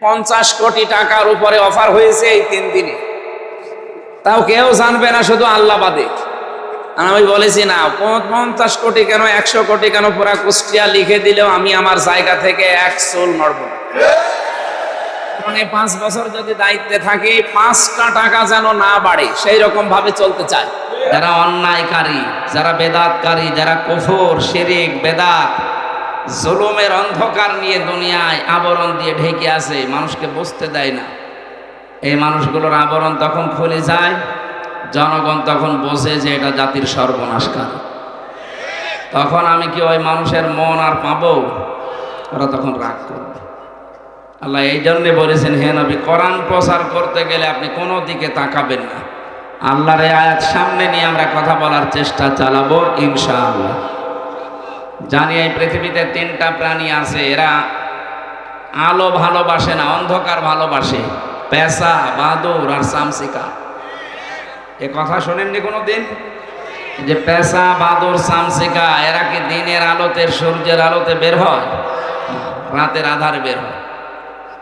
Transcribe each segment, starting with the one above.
50 কোটি টাকার উপরে অফার হয়েছে এই 3 দিনে, তাও কেউ জানবে না, শুধু আল্লাহ বাদে। আর আমি বলেছি না, 50 কোটি কেন, 100 কোটি কেন, পুরা কুষ্টিয়া লিখে দিলেও আমি আমার জায়গা থেকে এক চুল নড়ব না। মানে 5 বছর যদি দায়িত্বে থাকি, 5টা টাকা যেন না বাড়ে, সেই রকম ভাবে চলতে চাই। যারা অন্যায়কারী, যারা বেদাতকারী, যারা কুফর, শিরিক, বেদাত, জুলুমের অন্ধকার নিয়ে দুনিয়ায় আবরণ দিয়ে ঢেকে আছে, মানুষকে বুঝতে দেয় না, এই মানুষগুলোর আবরণ তখন খুলে যায়, জনগণ তখন বোঝে যে এটা জাতির সর্বনাশকারী। তখন আমি কি ওই মানুষের মন আর পাবো? ওরা তখন রাগ করবে। আল্লাহ এই জন্যে বলেছেন, হে নবী, কোরআন প্রচার করতে গেলে আপনি কোনো দিকে তাকাবেন না। আল্লাহর এই আয়াত সামনে নিয়ে আমরা কথা বলার চেষ্টা চালাবো ইনশাআল্লাহ। জানি এই পৃথিবীতে 3টা প্রাণী আছে, এরা আলো ভালোবাসে না, অন্ধকার ভালোবাসে, পেঁচা, বাদুড় আর চামচিকা। এ কথা শোনেননি কোনোদিন? যে পেঁচা, বাদুড়, চামচিকা এরা কি দিনের আলোতে, সূর্যের আলোতে বের হয়? রাতের আধারে বের হয়।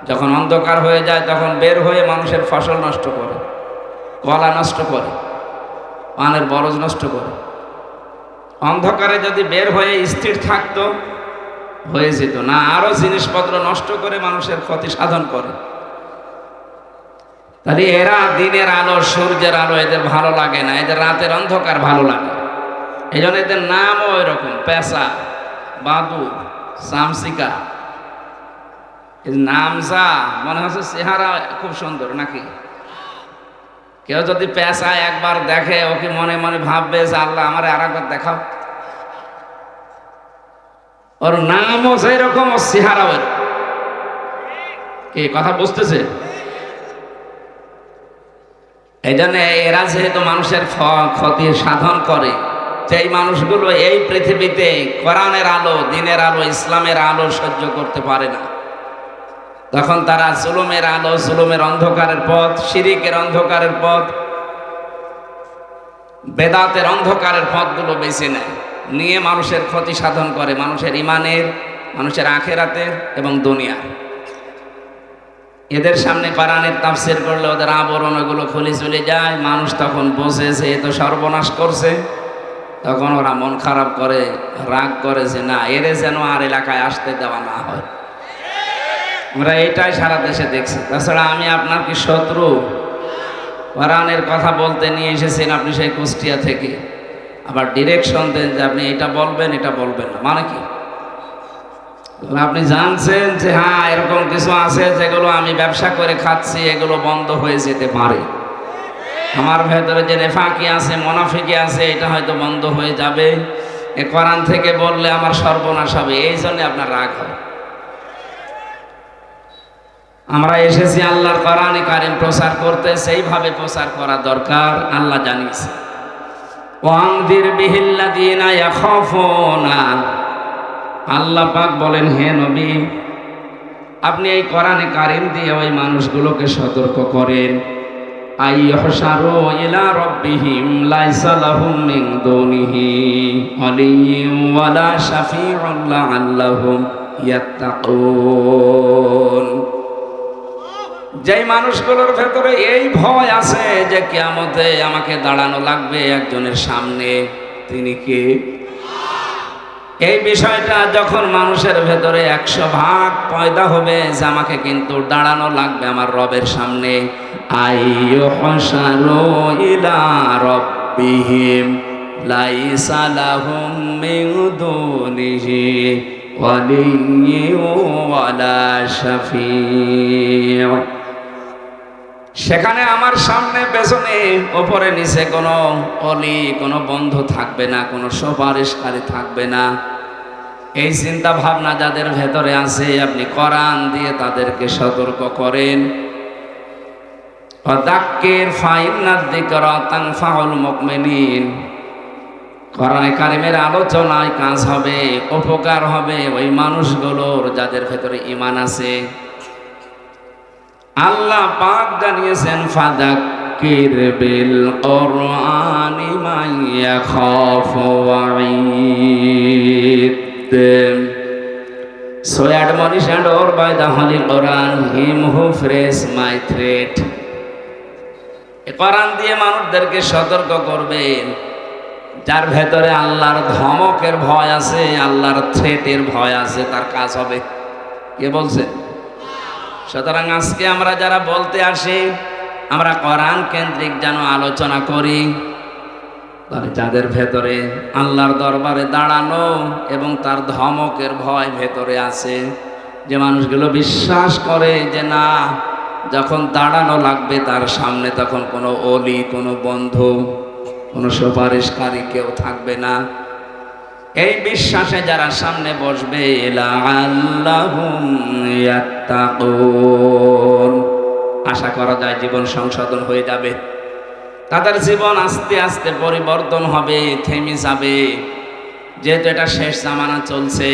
যখন অন্ধকার হয়ে যায় তখন বের হয়ে মানুষের ফসল নষ্ট করে, কলা নষ্ট করে, পানের বরজ নষ্ট করে। অন্ধকারে যদি বের হয়ে স্থির থাকতো, হয়ে যেত না, আরো জিনিসপত্র নষ্ট করে মানুষের ক্ষতি সাধন করে। তাহলে এরা দিনের আলো, সূর্যের আলো এদের ভালো লাগে না, এদের রাতের অন্ধকার ভালো লাগে। এই জন্য এদের নামও এরকম, পেঁচা, বাদুড়, চামচিকা। নাম যা মনে হচ্ছে চেহারা খুব সুন্দর নাকি? কেউ যদি পেঁচা একবার দেখে, ওকে মনে মনে ভাববে যে আল্লাহ আমার আর একবার দেখাও। ওর নামও সেই রকম, ওর চেহারাও এরকম। কি কথা বুঝতেছে? এই জন্য এরা যেহেতু মানুষের ক্ষতি সাধন করে, সেই মানুষগুলো এই পৃথিবীতে কোরআনের আলো, দিনের আলো, ইসলামের আলো সহ্য করতে পারে না। তখন তারা জুলুমের আলো, জুলুমের অন্ধকারের পথ, শিরিকের অন্ধকারের পথ, বেদাতের অন্ধকারের পথগুলো বেছে নেয়, নিয়ে মানুষের ক্ষতি সাধন করে, মানুষের ইমানের, মানুষের আখেরাতের এবং দুনিয়ার। এদের সামনে কোরআনের তাফসীর করলে ওদের আবরণ ওগুলো খুলে চলে যায়, মানুষ তখন বোঝে যে এ তো সর্বনাশ করছে। তখন ওরা মন খারাপ করে, রাগ করে যে না, এরে যেন আর এলাকায় আসতে দেওয়া না হয়। আমরা এটাই সারা দেশে দেখছি। তাছাড়া আমি আপনার কি শত্রু? কোরআনের কথা বলতে নিয়ে এসেছেন আপনি সেই কুষ্টিয়া থেকে, আবার ডিরেকশন দেন যে আপনি এটা বলবেন, এটা বলবেন না, মানে কি? আপনি জানছেন যে হ্যাঁ এরকম কিছু আছে যেগুলো আমি ব্যবসা করে খাচ্ছি, এগুলো বন্ধ হয়ে যেতে পারে। আমার ভেতরে যে নেফাকি আছে, মুনাফিকি আছে, এটা হয়তো বন্ধ হয়ে যাবে। এ কোরআন থেকে বললে আমার সর্বনাশ হবে, এই জন্য আপনার রাগ হয়। আমরা এসেছি আল্লাহর কোরআনে কারীম প্রচার করতে, সেইভাবে প্রচার করা দরকার। আল্লাহ জানিয়েছে, ওয়ানযির বিহিল্লাযীনা ইয়াখাফুনা। আল্লাহ পাক বলেন, হে নবী, আপনি এই কোরআনে কারীম দিয়ে ওই মানুষগুলোকে সতর্ক করেন, আইয়ুহশারু ইলা রাব্বিহিম লাইসা লাহুম মিন দুনিহি ওয়ালিয়্যুন ওয়ালা শাফীউন লাআল্লাহুম ইয়াত্তাকুন। যেই মানুষগুলোর ভেতরে এই ভয় আছে যে কিয়ামতে আমাকে দাঁড়ানো লাগবে একজনের সামনে, তিনি কে? এই বিষয়টা যখন মানুষের ভেতরে 100% পয়দা হবে যে আমাকে কিন্তু দাঁড়ানো লাগবে আমার রবের সামনে, আইয়ুহশারু ইলা রাব্বিহিম লাইসা লাহুম মিন দুনিহি ওয়ালিয়্যুন ওয়ালা শাফীউ। সেখানে আমার সামনে, পেছনে, ওপরে নিচে কোনো অলি, কোনো বন্ধু থাকবে না, কোনো সুপারিশকারী থাকবে না। এই চিন্তা ভাবনা যাদের ভেতরে আছে, আপনি কোরআন দিয়ে তাদেরকে সতর্ক করেন। ফাযাক্কির ফাইন্নায যিকরা তানফাউল মুমিনিন। কোরআনে কারীমের আলোচনায় কাজ হবে, উপকার হবে ওই মানুষগুলোর যাদের ভেতরে ঈমান আছে। আল্লাহ পাক জানিয়েছেন, ফাযাক্কির বিল কুরআনি মান ইয়াখাফু ওয়াঈদ। So admonish and or by the Holy Quran him who phrase my threat. এই কোরআন দিয়ে মানুষদেরকে সতর্ক করবেন যার ভেতরে আল্লাহর ধমকের ভয় আছে, আল্লাহর থ্রেটের ভয় আছে, তার কাজ হবে। কে বলছে? সুতরাং আজকে আমরা যারা বলতে আসি আমরা কোরআন কেন্দ্রিক যেন আলোচনা করি, তাহলে যাদের ভেতরে আল্লাহর দরবারে দাঁড়ানো এবং তার ধমকের ভয় ভেতরে আছে, যে মানুষগুলো বিশ্বাস করে যে না, যখন দাঁড়ানো লাগবে তার সামনে তখন কোনো অলি, কোনো বন্ধু, কোনো সুপারিশকারী কেউ থাকবে না, এই বিশ্বাসে যারা সামনে বসবে লাআল্লাহুম ইয়াত্তাকুন, আশা করা যায় জীবন সংশোধন হয়ে যাবে, তাদের জীবন আস্তে আস্তে পরিবর্তন হবে, থেমে যাবে। যেহেতু এটা শেষ জামানা চলছে,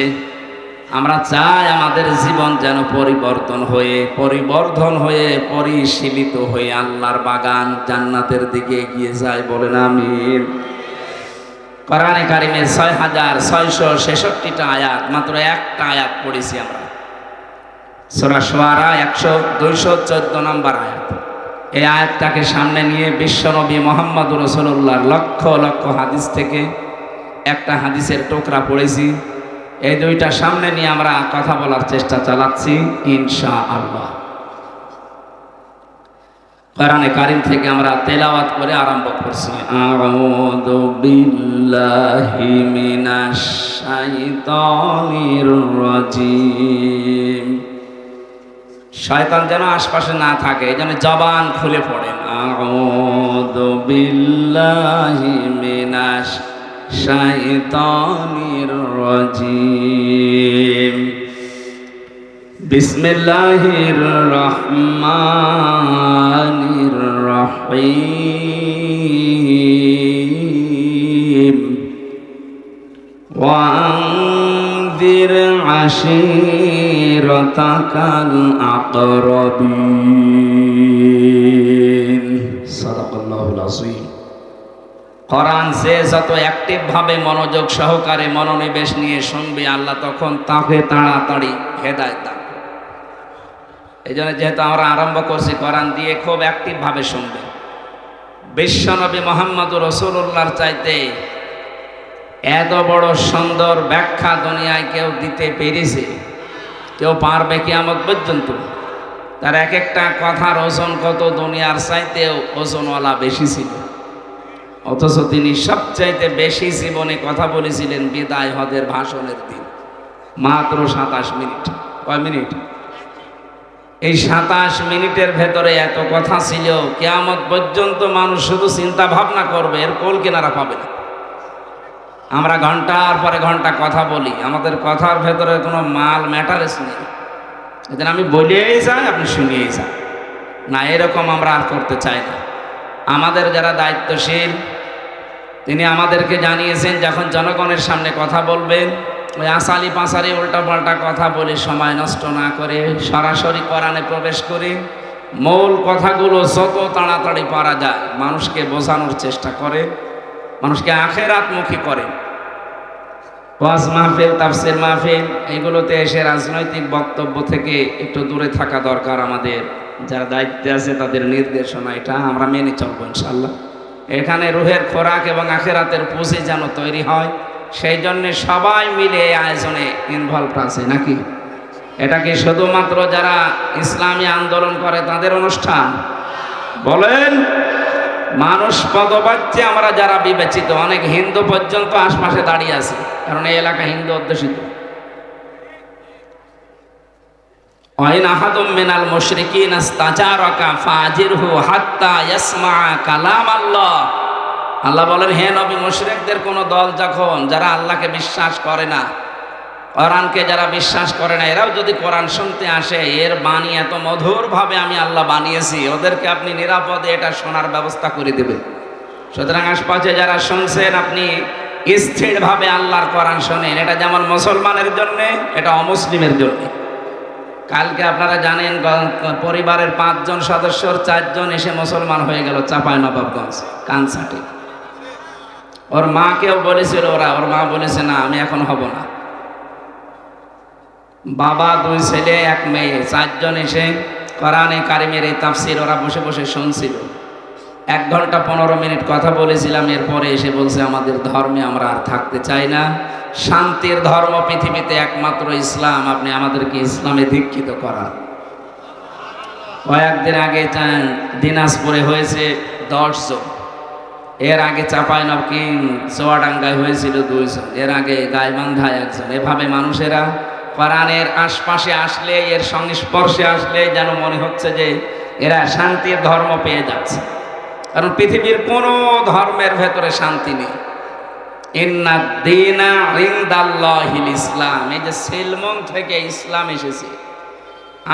আমরা চাই আমাদের জীবন যেন পরিবর্তন হয়ে পরিশীলিত হয়ে আল্লাহর বাগান জান্নাতের দিকে এগিয়ে যায়। বলেন আমিন। কোরআনে কারিমে ৬৬৬৬টা আয়াত, মাত্র একটা আয়াত পড়েছি আমরা, সূরা শুআরা ২১৪ নম্বর আয়াত। এই আয়াতটাকে সামনে নিয়ে বিশ্বনবী মুহাম্মদুর রাসূলুল্লাহর লক্ষ লক্ষ হাদিস থেকে একটা হাদিসের টুকরা পড়েছি। এই দুইটা সামনে নিয়ে আমরা কথা বলার চেষ্টা চালাচ্ছি ইনশাআল্লাহ। কোরআনে কারিম থেকে আমরা তেলাওয়াত করে আরম্ভ করছি। আউযু বিল্লাহি মিনাশ শাইতানির রাজিম। শয়তান যেন আশপাশে না থাকে, এই জন্য জবান খুলে পড়েন। আউযু বিল্লাহি মিনাশ শাইতানির রাজিম। বিসমিল্লাহির রহমানির রহিম। ওয়ানযির আশীরাতাকাল আকরাবিন। সাদাকাল্লাহুল আযীম। কোরআন সে যত অ্যাক্টিভ ভাবে মনোযোগ সহকারে মনোনিবেশ নিয়ে শুনবে, আল্লাহ তখন তাকে তাড়াতাড়ি হেদায়েত দান। এই জন্য যেহেতু আমরা আরম্ভ করছি কোরআন দিয়ে, খুব অ্যাক্টিভ ভাবে শুনবে। বিশ্বনবী মুহাম্মদুর রাসূলুল্লাহর চাইতে এত বড় সুন্দর ব্যাখ্যা দুনিয়ায় কেউ দিতে পেরেছে? কেউ পারবে কিয়ামত পর্যন্ত? তার এক একটা কথার ওজন কত দুনিয়ার চাইতেও ওজনওয়ালা বেশি ছিল, অথচ তিনি সবচাইতে বেশি জীবনে কথা বলেছিলেন বিদায় হজের ভাষণের দিন, মাত্র ২৭ মিনিট। কয় মিনিট? এই ২৭ মিনিটের ভেতরে এত কথা ছিল, কিয়ামত পর্যন্ত মানুষ শুধু চিন্তা ভাবনা করবে, এর কোল কিনারা পাবে না। আমরা ঘন্টার পরে ঘন্টা কথা বলি, আমাদের কথার ভেতরে কোনো মাল ম্যাটারেস নেই। এদিন আমি বলিয়েই যাই, আপনি শুনিয়েই যান না, এরকম আমরা আর করতে চাই না। আমাদের যারা দায়িত্বশীল, তিনি আমাদেরকে জানিয়েছেন যখন জনগণের সামনে কথা বলবেন, ওই আসালি পাঁচালি উল্টাপাল্টা কথা বলে সময় নষ্ট না করে সরাসরি কোরআনে প্রবেশ করে মূল কথাগুলো যত তাড়াতাড়ি পারা যায় মানুষকে বোঝানোর চেষ্টা করে, মানুষকে আখিরাতমুখী করে। ওয়াজ মাহফিল, তাফসীর মাহফিল, এগুলোতে এসে রাজনৈতিক বক্তব্য থেকে একটু দূরে থাকা দরকার। আমাদের যারা দায়িত্বে আছে তাদের নির্দেশনা এটা আমরা মেনে চলবো ইনশাআল্লাহ। এখানে রুহের খোরাক এবং আখিরাতের পুঁজি যেন তৈরি হয়, সেই জন্যে সবাই মিলে এই আয়োজনে ইনভলভ আছে নাকি? এটা কি শুধুমাত্র যারা ইসলামী আন্দোলন করে তাদের অনুষ্ঠান? বলেন, মানুষ পদবাচ্যে আমরা যারা বিবেচিত, অনেক হিন্দু পর্যন্ত আশপাশে দাঁড়িয়ে আছে, কারণ এই এলাকা হিন্দু অধ্যুষিত। ওয়াইন আহাদুম মিনাল মুশরিকিন ইস্তাজারাকা ফাজিরহু হাত্তা ইয়াসমা কালাম আল্লাহ। আল্লাহ বলেন, হে নবী, মুশরিকদের কোন দল যখন, যারা আল্লাহকে বিশ্বাস করে না, কোরআনকে যারা বিশ্বাস করে না, এরাও যদি কোরআন শুনতে আসে, এর বাণী এত মধুরভাবে আমি আল্লাহ বানিয়েছি, ওদেরকে আপনি নিরাপদে এটা শোনার ব্যবস্থা করে দেবেন। সুতরাং আশপাশে যারা শুনছেন, আপনি স্থিরভাবে আল্লাহর কোরআন শোনেন। এটা যেমন মুসলমানের জন্য, এটা অমুসলিমের জন্য। কালকে আপনারা জানেন পরিবারের ৫ জন সদস্যর ৪ জন এসে মুসলমান হয়ে গেল চাঁপাইনবাবগঞ্জ কানসাটে। ওর মাকেও বলেছিল, ওর মা বলেছে না, আমি এখন হব না। বাবা, 2 ছেলে 1 মেয়ে, 4 জন এসে কোরআনে কারিমের এই তাফসীর ওরা বসে বসে শুনছিল। 1 ঘন্টা 15 মিনিট কথা বলেছিলাম। এরপরে এসে বলছে আমাদের ধর্মে আমরা আর থাকতে চাই না, শান্তির ধর্ম পৃথিবীতে একমাত্র ইসলাম, আপনি আমাদেরকে ইসলামে দীক্ষিত করান। কয়েকদিন আগে দিনাজপুরে হয়েছে 10 জন, এর আগে চাঁপাইনবাবগঞ্জ চুয়াডাঙ্গায় হয়েছিল 2 জন, এর আগে গাইবান্ধায় 1 জন। এভাবে মানুষেরা কোরআনের আশপাশে আসলে, এর সংস্পর্শে আসলে যেন মনে হচ্ছে যে এরা শান্তির ধর্ম পেয়ে যাচ্ছে। কারণ পৃথিবীর কোনো ধর্মের ভেতরে শান্তি নেই। ইন্নাদ দীনা ইনদাল্লাহিল ইসলাম, এই যে সিলমন থেকে ইসলাম এসেছে,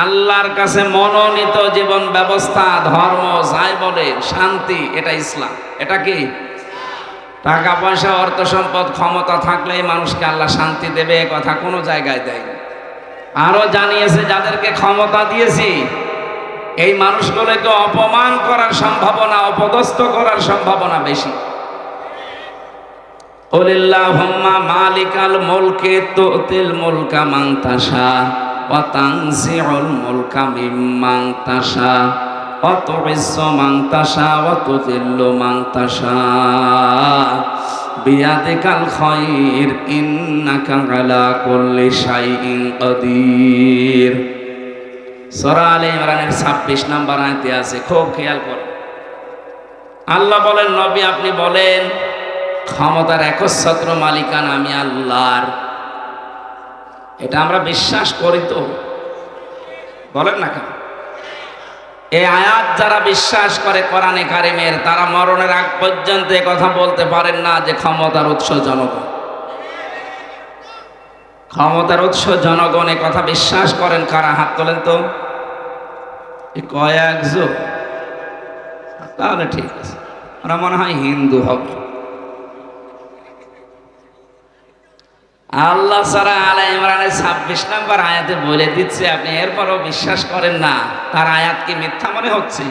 আল্লাহর কাছে মনোনীত জীবন ব্যবস্থা, ধর্ম যাই বলে, শান্তি, এটা ইসলাম। এটা কি? টাকা পয়সা, অর্থ সম্পদ, ক্ষমতা থাকলেই মানুষকে আল্লাহ শান্তি দেবে, এ কথা কোনো জায়গায় দেয়নি। আরো জানিয়েছে যাদেরকে ক্ষমতা দিয়েছি এই মানুষগুলোকে অপমান করার সম্ভাবনা, অপদস্থ করার সম্ভাবনা বেশি। কুলিল্লাহুম্মা মালিকাল মুলকি তুতিল মুলকা মান তাশা ওয়া তানজিউল মুলকা মিম্মান তাশা ওয়া তুইজ্জু মান তাশা ওয়া তুযিল্লু মান তাশা বিয়াদিকাল খায়র ইন্নাকা আলা কুল্লি শাইইন কাদির। সূরা আলে ইমরানের 26 নম্বর আয়াতে আছে, খুব খেয়াল করুন। আল্লাহ বলেন, নবী আপনি বলেন ক্ষমতার একচ্ছত্র মালিকানা আমি আল্লাহর। এটা আমরা বিশ্বাস করি তো, বলেন না কেন? এই আয়াত যারা বিশ্বাস করে কোরআনে কারিমের, তারা মরণের আগ পর্যন্ত এ কথা বলতে পারেন না যে ক্ষমতার উৎস জনগণ। ক্ষমতার উৎস জনগণ, এ কথা বিশ্বাস করেন কারা? হাত তোলেন তো। কয়েকজন, তাহলে ঠিক আছে, ওরা মনে হয় হিন্দু হবে। আল্লাহ সারা আলে ইমরানের 26 নম্বর আয়াতে বলে দিচ্ছে, আপনি এরপরও বিশ্বাস করেন না, তার আয়াত কি মিথ্যা মনে হচ্ছে?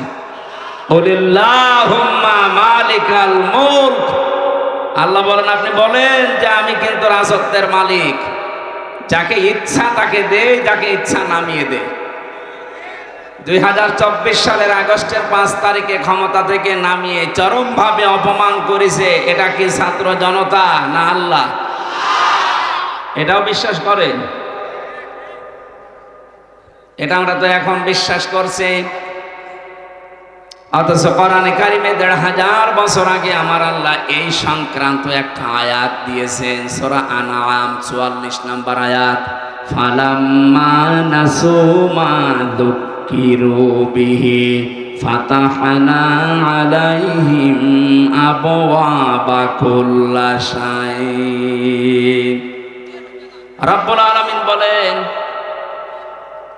কুলিল্লাহুম্মা মালিকাল মুলক, আল্লাহ বলেন আপনি বলেন যে আমি কিন্তু রাজত্বের মালিক, যাকে ইচ্ছা তাকে দেই, যাকে ইচ্ছা নামিয়ে দেয়। 2024 সালের আগস্টের 5 তারিখে ক্ষমতা থেকে নামিয়ে চরমভাবে অপমান করেছে, এটা কি ছাত্র জনতা না আল্লাহ? এটাও বিশ্বাস করেন? এটা আমরা তো এখন বিশ্বাস করছি, অথচ কোরআনে কারিমে 1500 বছর আগে আমার আল্লাহ এই সংক্রান্ত একটা আয়াত দিয়েছেন। সূরা আনআম 44 নম্বর আয়াত, ফালাম্মা নাসু মা যুকিরু বিহি ফাতাহনা আলাইহিম আবওয়াবা কুল্লি শাইইন। রব্বুল আলামিন বলেন,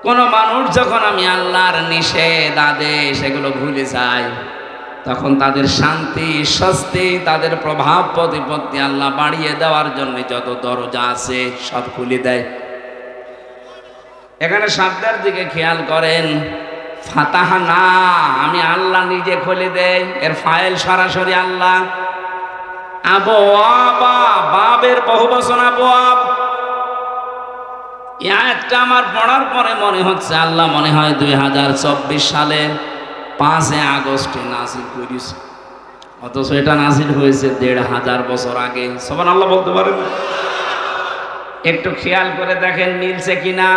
কোন মানুষ যখন আমি আল্লাহর নিষেধ আদেশ এগুলো ভুলে যায়, তখন তাদের শান্তি, স্বস্তি, তাদের প্রভাব প্রতিপত্তি আল্লাহ বাড়িয়ে দেওয়ার জন্য যত দরজা আছে সব খুলে দেয়। এখানে শব্দের দিকে খেয়াল করেন, ফাতাহনা, আমি আল্লাহ নিজে খুলে দেই, এর ফাইল সরাসরি আল্লাহ। আবওয়াবা, বাবের বহুবচন আবওয়াব। এই আয়াতটা আমার পড়ার পরে মনে হচ্ছে আল্লাহ মনে হয় 2024 সালের 5 আগস্টে নাজিল করেছে, অথচ এটা নাজিল হয়েছে 1500 বছর আগে। সুবহানাল্লাহ বলতে পারেন? একটু খেয়াল করে দেখেন মিলছে কিনা।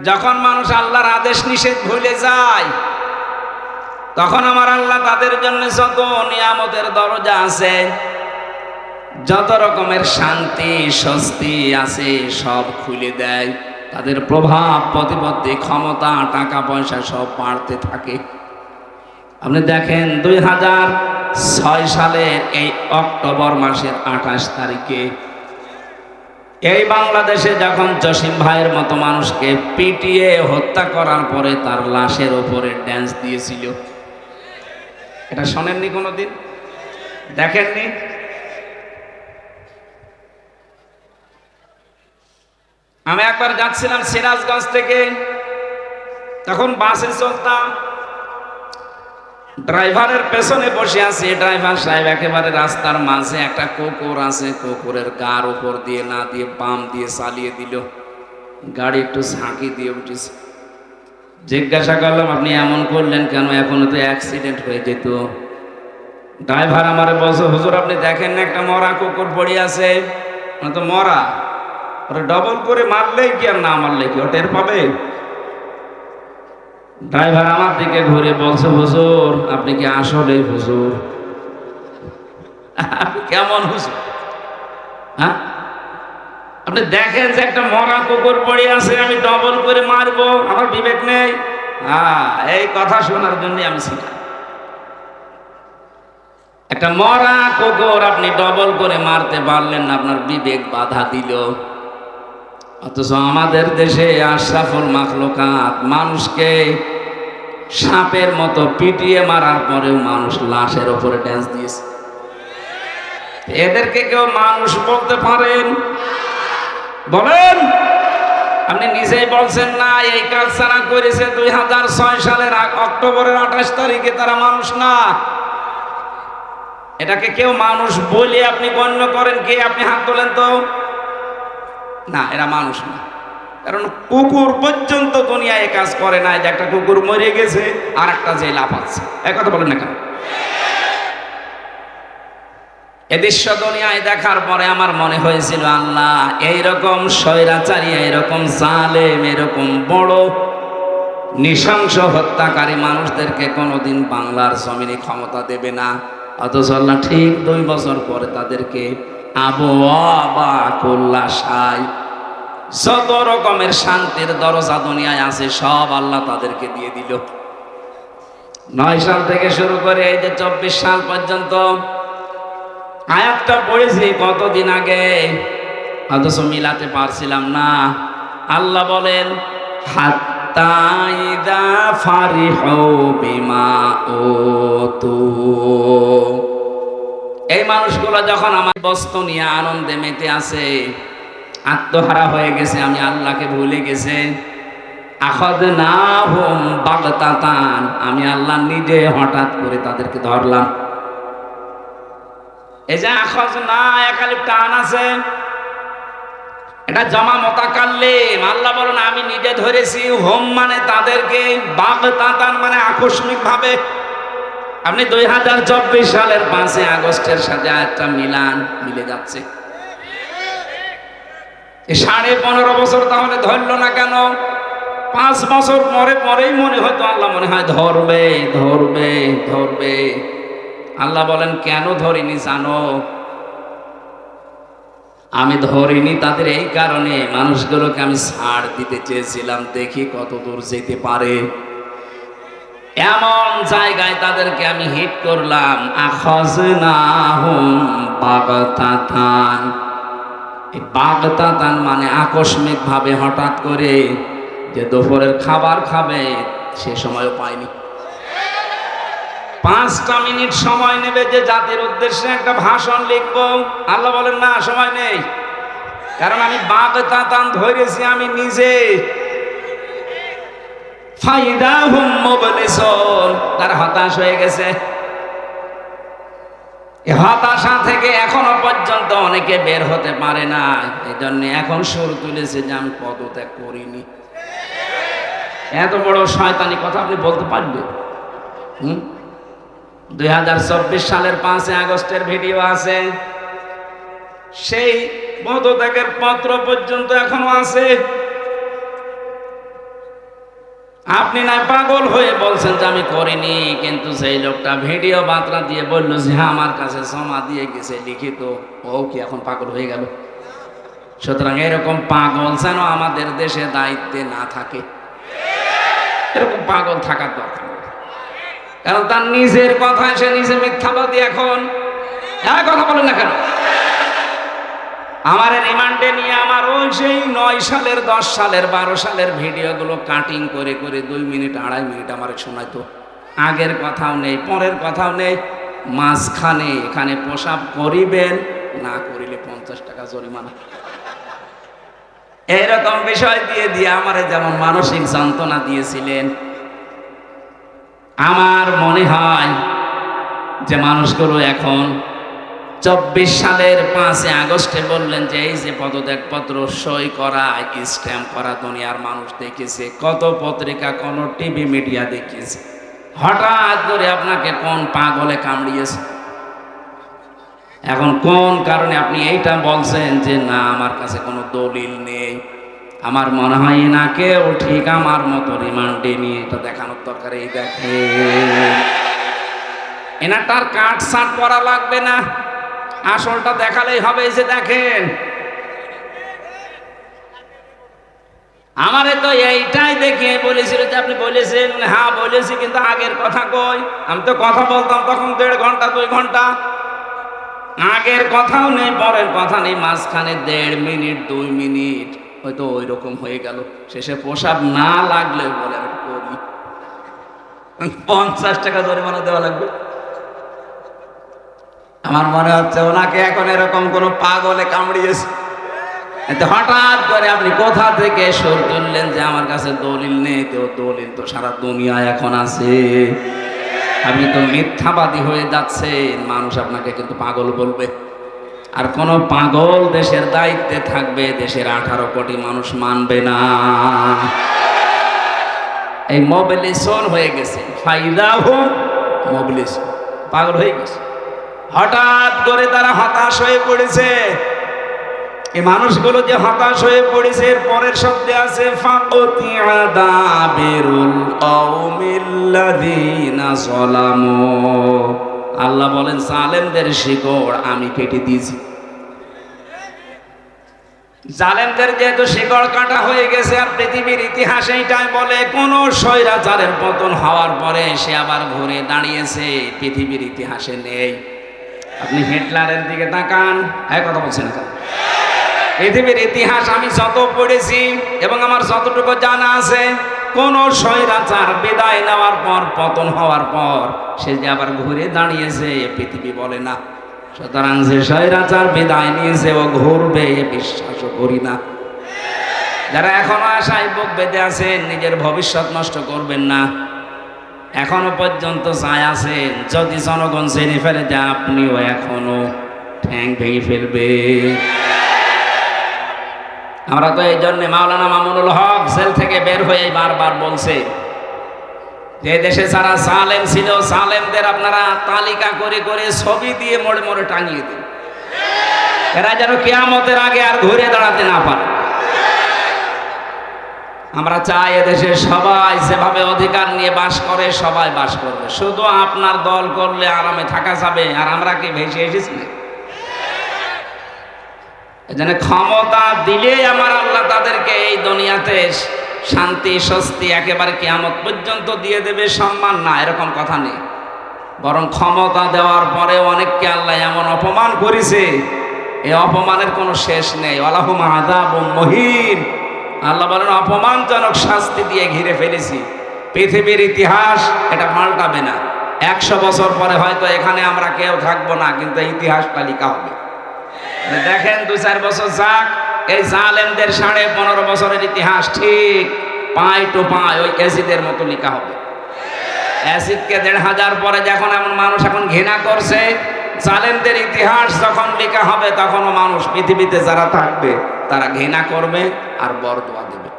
যখন মানুষ আল্লাহর আদেশ নিষেধ ভুলে যায়, তখন আমার আল্লাহ তাদের জন্য যত নিয়ামতের দরজা আছে, যত রকমের শান্তি স্বস্তি আছে সব খুলে দেয়। তাদের প্রভাব প্রতিপত্তি, ক্ষমতা, টাকা পয়সা সব বাড়তে থাকে। আপনি দেখেন 2006 সালের এই অক্টোবর মাসের 28 তারিখে এই বাংলাদেশে যখন জসিম ভাইয়ের মতো মানুষকে পিটিয়ে হত্যা করার পরে তার লাশের ওপরে ড্যান্স দিয়েছিল, এটা শোনেননি কোনোদিন? দেখেননি? আমি একবার যাচ্ছিলাম সিরাজগঞ্জ থেকে, তখন বাসে চলতাম, ড্রাইভারের পেছনে বসে আছে। ড্রাইভার সাহেব একেবারে রাস্তার মাঝে একটা কুকুর আছে, কুকুরের গার উপর দিয়ে না দিয়ে বাম দিয়ে চালিয়ে দিল। গাড়ি একটু ঝাঁকি দিয়ে উঠেছে। জিজ্ঞাসা করলাম আপনি এমন করলেন কেন, এখনো তো অ্যাক্সিডেন্ট হয়ে যেত। ড্রাইভার আমারে বলছে হুজুর আপনি দেখেন না একটা মরা কুকুর পড়ে আছে, তো মরা, ওরা ডবল করে মারলেই কি আর না মারলে কি ও টের পাবে। ড্রাইভার আমার দিকে ঘুরে বলছে হুজুর আপনি কি আসলে হুজুর? আপনি কেমন হুজুর? হ্যাঁ, আপনি দেখেন যে একটা মরা কুকুর পড়ে আছে, আমি ডবল করে মারবো, আমার বিবেক নেই? হ্যাঁ, এই কথা শোনার জন্য আমি ছিলাম। একটা মরা কুকুর আপনি ডবল করে মারতে পারলেন না, আপনার বিবেক বাধা দিল। অথচ আমাদের দেশে আশরাফুল মাখলুকাত মানুষকে সাপের মতো পিটিয়ে মারার পরেও মানুষ লাশের ওপরে ড্যান্স দিয়েছে। এদেরকে কেউ মানুষ বলতে পারেন? বলেন। আপনি নিজেই বলছেন না এই কাজ যারা করেছে 2006 সালের অক্টোবরের 28 তারিখে তারা মানুষ না। এটাকে কেউ মানুষ বলে আপনি গণ্য করেন? কে? আপনি হাত তোলেন তো। না, এরা মানুষ না। কারণ কুকুর পর্যন্ত দুনিয়ায় কাজ করে না যে একটা কুকুর মরে গেছে আর একটা যে লাফাচ্ছে। এক কথা বলেন না কেন? এ দৃশ্য দুনিয়ায় দেখার পরে আমার মনে হয়েছিল আল্লাহ এইরকম স্বৈরাচারী, এরকম জালেম, এরকম বড় নৃশংস হত্যাকারী মানুষদেরকে কোনোদিন বাংলার জমিনে ক্ষমতা দেবে না। অথচ আল্লাহ ঠিক 2 বছর পরে তাদেরকে আবওয়াবা কুল্লাশাই, যত রকমের শান্তির দরজা দুনিয়ায় আছে সব আল্লাহ তাদেরকে দিয়ে দিল। 9 সাল থেকে শুরু করে এই যে 24 সাল পর্যন্ত আয়াতটা পড়েছি কতদিন আগে, অথচ মিলাতে পারছিলাম না। আল্লাহ বলেন হাত্তা ইযা ফারিহু বিমা উতু, এই মানুষগুলো যখন আমার বস্তু নিয়ে আনন্দে মেতে আছে, আত্মহারা হয়ে গেছে, আমি আল্লাহকে ভুলে গেছে, আখাযনাহুম বাগতাতান, আমি আল্লাহ নিজে হঠাৎ করে তাদেরকে ধরলাম। এই যে আখাযনা একালিফ টান আছে, এটা জমা মুতাকাল্লিম। আল্লাহ বলেন আমি নিজে ধরেছি। হোম মানে তাদেরকে, বাগতাতান মানে আকস্মিক ভাবে। আপনি 2024 সালের 5 আগস্টের সাথে আরেকটা মিলে যাচ্ছে। 15.5 বছর তাহলে ধরলো না কেন? 5 বছর পরেই মনে হয়তো আল্লাহ মনে হয় ধরবে ধরবে ধরবে। আল্লাহ বলেন কেন ধরিনি জানো? আমি ধরিনি তাদের এই কারণে, মানুষগুলোকে আমি ছাড় দিতে চেয়েছিলাম, দেখি কত দূর যেতে পারে। এমন জায়গায় তাদেরকে আমি হিট করলাম। আখাযনাহুম বাগতাতান, এই বাগতাতান মানে আকস্মিক ভাবে, হঠাৎ করে, যে দুপুরের খাবার খাবে সে সময়ও পায়নি। 5টা মিনিট সময় নেবে যে জাতির উদ্দেশ্যে একটা ভাষণ লিখবো, আল্লাহ বলেন না সময় নেই, কারণ আমি বাগতাতান ধরেছি আমি নিজে। ফাইদাহুম মুবলিসুন, তারা হতাশ হয়ে গেছে। এই হতাশা থেকে এখনো পর্যন্ত অনেকে বের হতে পারে না। এই জন্য এখন সুর তুলেছে যে আমি পদত্যাগ করিনি। এত বড় শয়তানি কথা আপনি বলতে পারবেন? 2024 সালের 5 আগস্টের ভিডিও আছে, সেই পদত্যাগের পত্র পর্যন্ত এখনো আছে। আপনি না পাগল হয়ে বলছেন যে আমি করিনি, কিন্তু সেই লোকটা ভিডিও বার্তা দিয়ে বলল যে হ্যাঁ আমার কাছে জমা দিয়ে গেছে লিখিত, ও কি এখন পাগল হয়ে গেল? সুতরাং এরকম পাগল যেন আমাদের দেশে দায়িত্বে না থাকে, এরকম পাগল থাকার দরকার, কারণ তার নিজের কথায় সে নিজে মিথ্যাবাদী। এখন কথা বলেন না কেন? আমার রিমান্ডে নিয়ে আমার ওই সেই 9 সালের 10 সালের 12 সালের ভিডিওগুলো কাটিং করে করে 2 মিনিট 2.5 মিনিট আমার শোনাইতো। আগের কথাও নেই, পরের কথাও নেই, মাঝখানে এখানে প্রসাব করিবেন, না করিলে 50 টাকা জরিমানা, এরকম বিষয় দিয়ে দিয়ে আমার যেমন মানসিক যন্ত্রণা দিয়েছিলেন। আমার মনে হয় যে মানুষগুলো এখন 24 সালের 5 আগস্টে বললেন যে এই যে পদত্যাগপত্র সই করা স্ট্যাম্প করা দুনিয়ার মানুষ দেখেছে, কত পত্রিকা কোন টিভি মিডিয়া দেখেছে। হঠাৎ করে আপনাকে কোন পাগলে কামড়িয়েছে? এখন কোন কারণে আপনি এইটা বলছেন যে না আমার কাছে কোনো দলিল নেই? আমার মনে হয় না কেউ ঠিক আমার মতো রিমান্ডে নিয়ে এটা দেখানোর দরকার। এই দেখে এনাটার কাট সাট করা লাগবে না, আসলটা দেখালেই হবে। এই যে দেখেন, আমারে তো এইটাই দেখিয়ে বলেছিল যে আপনি বলেছেন। হ্যাঁ বলেছি, কিন্তু আগের কথা কই? আমি তো কথা বলতাম তখন 1.5 ঘন্টা 2 ঘন্টা। আগের কথাও নেই, পরের কথা নেই, মাঝখানে 1.5 মিনিট 2 মিনিট হয়তো ওই রকম হয়ে গেল। শেষে পোশাক না লাগলে বলে আমি করি 50 টাকা জরিমানা দেওয়া লাগবে। আমার মনে হচ্ছে ওনাকে এখন এরকম কোন পাগলে কামড়িয়েছে। এতে হঠাৎ করে আপনি কোথা থেকে সুর তুললেন যে আমার কাছে দলিল নেই? তো দলিল তো সারা দুনিয়ায় এখন আছে। আপনি তো মিথ্যাবাদী হয়ে যাচ্ছেন, মানুষ আপনাকে কিন্তু পাগল বলবে। আর কোন পাগল দেশের দায়িত্বে থাকবে, দেশের 18 কোটি মানুষ মানবে না। এই মোবিলিজেশন হয়ে গেছে, ফাইদাহু মোবিলিজেশন, পাগল হয়ে গেছে। হঠাৎ করে তারা হতাশ হয়ে পড়েছে। এই মানুষগুলো যে হতাশ হয়ে পড়েছে, এর পরের শব্দে আছে ফাকুতিয়া দাবিরুল কওমিল্লাযিনা যালামু। আল্লাহ বলেন জালেমদের শিকড় আমি কেটে দিয়েছি। জালেমদের যেহেতু শিকড় কাটা হয়ে গেছে, আর পৃথিবীর ইতিহাস এইটাই বলে কোন স্বৈরাচারের পতন হওয়ার পরে সে আবার ঘুরে দাঁড়িয়েছে পৃথিবীর ইতিহাসে নেই। আপনি হিটলারের দিকে তাকান, কথা বলছেন না? পৃথিবীর ইতিহাস আমি যত পড়েছি এবং আমার যতটুকু জানা আছে, কোন স্বৈরাচার বিদায় নেওয়ার পর, পতন হওয়ার পর সে যে আবার ঘুরে দাঁড়িয়েছে পৃথিবী বলে না। সুতরাং যে স্বৈরাচার বিদায় নিয়েছে ও ঘুরবে এ বিশ্বাসও করি না। যারা এখনো আশায় বুক বেঁধে আছেন, নিজের ভবিষ্যৎ নষ্ট করবেন না। এখনো পর্যন্ত চায় আছেন, যদি জনগণ জেনে ফেলে যে আপনিও এখনো ঠ্যাং ভেঙে ফেলবে। আমরা তো এই জন্য মাওলানা মামুনুল হক জেল থেকে বের হয়ে বারবার বলছে যে দেশে যারা জালেম ছিল, জালেমদের আপনারা তালিকা করে করে ছবি দিয়ে মোড়ে মোড়ে টাঙিয়ে দিন, এরা যেন কিয়ামতের আগে আর ঘুরে দাঁড়াতে না পারে। আমরা চাই এদেশে সবাই যেভাবে অধিকার নিয়ে বাস করে সবাই বাস করবে। শুধু আপনার দল করলে আরামে থাকা যাবে, আর আমরা কি ভেসে এসেছি? এজন্য ক্ষমতা দিলে আমার আল্লাহ তাদেরকে এই দুনিয়াতে শান্তি স্বস্তি একেবারে কিয়ামত পর্যন্ত দিয়ে দেবে, সম্মান না, এরকম কথা নেই। বরং ক্ষমতা দেওয়ার পরে অনেককে আল্লাহ এমন অপমান করেছে, এই অপমানের কোনো শেষ নেই। ওয়ালাহুম আযাবুম মুহিন। আল্লাহ বলেন অপমানজনক শাস্তি দিয়ে ঘিরে ফেলেছি। পৃথিবীর ইতিহাস এটা পাল্টাবে না। 100 বছর পরে হয়তো এখানে আমরা কেউ থাকবো না, কিন্তু ইতিহাস তালিকা হবে। দেখেন 2-4 বছর যাক, এই জালেমদের 15.5 বছরের ইতিহাস ঠিক পাই টু পাই ওই অ্যাসিডের মতো লেখা হবে। অ্যাসিডকে 1500 পরে যখন এমন মানুষ এখন ঘৃণা করছে, জালেমদের ইতিহাস যখন লেখা হবে তখনও মানুষ পৃথিবীতে যারা থাকবে তারা ঘৃণা করবে আর বরদোয়া দেবে।